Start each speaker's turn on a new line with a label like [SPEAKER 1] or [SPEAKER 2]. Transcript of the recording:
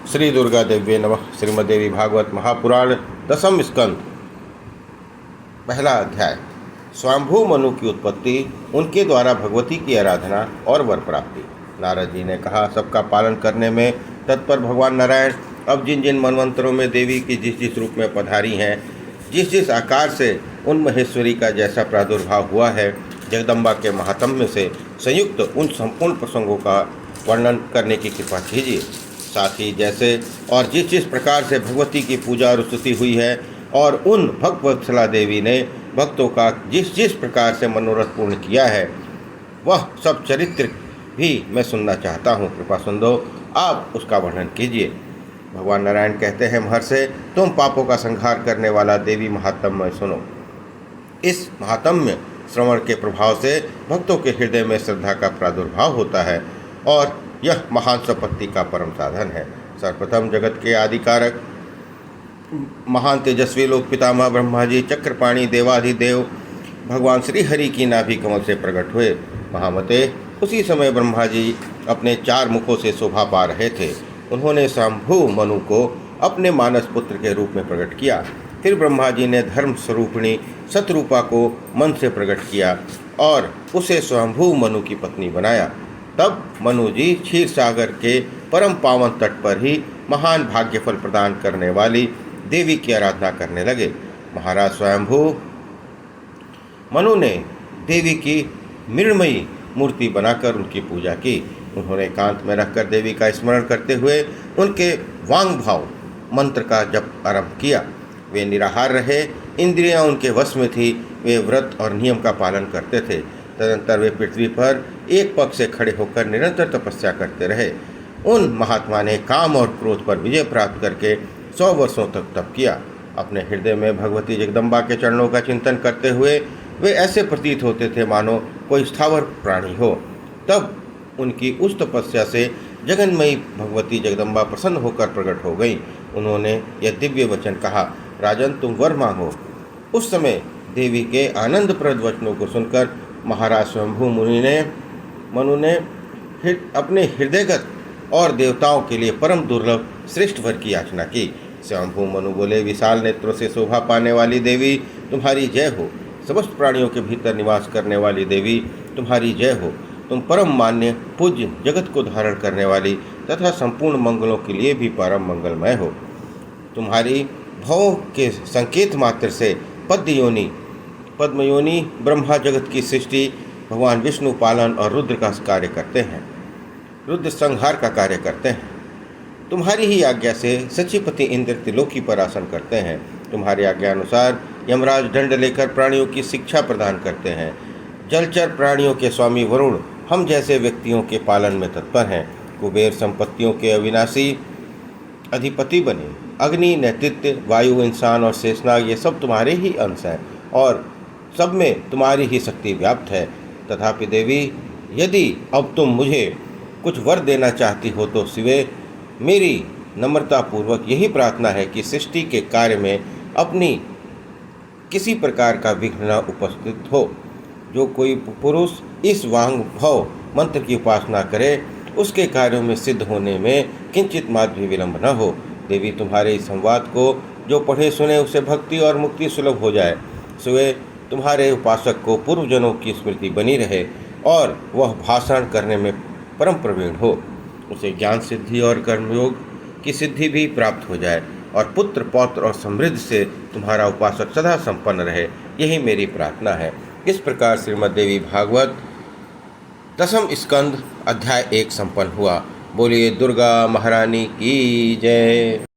[SPEAKER 1] श्री दुर्गा देव्ये नमः। श्रीमद्देवी भागवत महापुराण दसम स्कंद पहला अध्याय। स्वयंभू मनु की उत्पत्ति, उनके द्वारा भगवती की आराधना और वर प्राप्ति। नारद जी ने कहा, सबका पालन करने में तत्पर भगवान नारायण अब जिन जिन मनवंतरों में देवी की जिस जिस रूप में पधारी हैं, जिस जिस आकार से उन महेश्वरी का जैसा प्रादुर्भाव हुआ है, जगदम्बा के महात्म्य से संयुक्त उन संपूर्ण प्रसंगों का वर्णन करने की कृपा कीजिए। साथ ही जैसे और जिस जिस प्रकार से भगवती की पूजा और स्तुति हुई है और उन भक्तवत्सला देवी ने भक्तों का जिस जिस प्रकार से मनोरथ पूर्ण किया है, वह सब चरित्र भी मैं सुनना चाहता हूँ। कृपा सुंदो, आप उसका वर्णन कीजिए। भगवान नारायण कहते हैं, महर्षि, तुम पापों का संहार करने वाला देवी महात्म्य सुनो। इस महात्म्य श्रवण के प्रभाव से भक्तों के हृदय में श्रद्धा का प्रादुर्भाव होता है और यह महान संपत्ति का परम साधन है। सर्वप्रथम जगत के आदिकारक महान तेजस्वी लोक पितामह ब्रह्मा जी चक्रपाणी देवाधिदेव भगवान श्री हरि की नाभि कमल से प्रकट हुए। महामते, उसी समय ब्रह्मा जी अपने 4 मुखों से शोभा पा रहे थे। उन्होंने स्वयंभू मनु को अपने मानस पुत्र के रूप में प्रकट किया। फिर ब्रह्मा जी ने धर्म स्वरूपिणी सतरूपा को मन से प्रकट किया और उसे स्वयंभू मनु की पत्नी बनाया। तब मनु जी क्षीर सागर के परम पावन तट पर ही महान भाग्यफल प्रदान करने वाली देवी की आराधना करने लगे। महाराज स्वयंभू मनु ने देवी की मृण्मयी मूर्ति बनाकर उनकी पूजा की। उन्होंने एकांत में रहकर देवी का स्मरण करते हुए उनके वांग भाव मंत्र का जप आरंभ किया। वे निराहार रहे, इंद्रियां उनके वश में थी। वे व्रत और नियम का पालन करते थे। तदंतर वे पृथ्वी पर एक पग से खड़े होकर निरंतर तपस्या करते रहे। उन महात्मा ने काम और क्रोध पर विजय प्राप्त करके 100 वर्षों तक तप किया। अपने हृदय में भगवती जगदम्बा के चरणों का चिंतन करते हुए वे ऐसे प्रतीत होते थे मानो कोई स्थावर प्राणी हो। तब उनकी उस तपस्या से जगन्मयी भगवती जगदम्बा प्रसन्न होकर प्रकट हो गई। उन्होंने यह दिव्य वचन कहा, राजन, तुम वर मांगो। उस समय देवी के आनंदप्रद वचनों को सुनकर महाराज स्वयंभू मनु ने अपने हृदयगत और देवताओं के लिए परम दुर्लभ श्रेष्ठ वर की याचना की। स्वयंभू मनु बोले, विशाल नेत्रों से शोभा पाने वाली देवी, तुम्हारी जय हो। समस्त प्राणियों के भीतर निवास करने वाली देवी, तुम्हारी जय हो। तुम परम मान्य, पूज्य, जगत को धारण करने वाली तथा संपूर्ण मंगलों के लिए भी परम मंगलमय हो। तुम्हारी भवों के संकेत मात्र से पद्मयोनि ब्रह्मा जगत की सृष्टि, भगवान विष्णु पालन और रुद्र का कार्य करते हैं, रुद्र संहार का कार्य करते हैं। तुम्हारी ही आज्ञा से सचिपति इंद्र त्रिलोकी पर आसन करते हैं। तुम्हारी आज्ञा अनुसार यमराज दंड लेकर प्राणियों की शिक्षा प्रदान करते हैं। जलचर प्राणियों के स्वामी वरुण हम जैसे व्यक्तियों के पालन में तत्पर हैं। कुबेर संपत्तियों के अविनाशी अधिपति बने। अग्नि, नेतृत्व, वायु, इंसान और शेषनाग, ये सब तुम्हारे ही अंश हैं और सब में तुम्हारी ही शक्ति व्याप्त है। तथापि देवी, यदि अब तुम मुझे कुछ वर देना चाहती हो तो शिवे, मेरी नम्रतापूर्वक यही प्रार्थना है कि सृष्टि के कार्य में अपनी किसी प्रकार का विघ्न न उपस्थित हो। जो कोई पुरुष इस वांग भव मंत्र की उपासना करे, उसके कार्यों में सिद्ध होने में किंचित मात्र भी विलंब न हो। देवी, तुम्हारे इस संवाद को जो पढ़े सुने उसे भक्ति और मुक्ति सुलभ हो जाए। शिवे, तुम्हारे उपासक को पूर्वजनों की स्मृति बनी रहे और वह भाषण करने में परम प्रवीण हो। उसे ज्ञान सिद्धि और कर्मयोग की सिद्धि भी प्राप्त हो जाए और पुत्र, पौत्र और समृद्धि से तुम्हारा उपासक सदा संपन्न रहे। यही मेरी प्रार्थना है। इस प्रकार श्रीमद्देवी भागवत दसम स्कंद अध्याय 1 संपन्न हुआ। बोलिए दुर्गा महारानी की जय।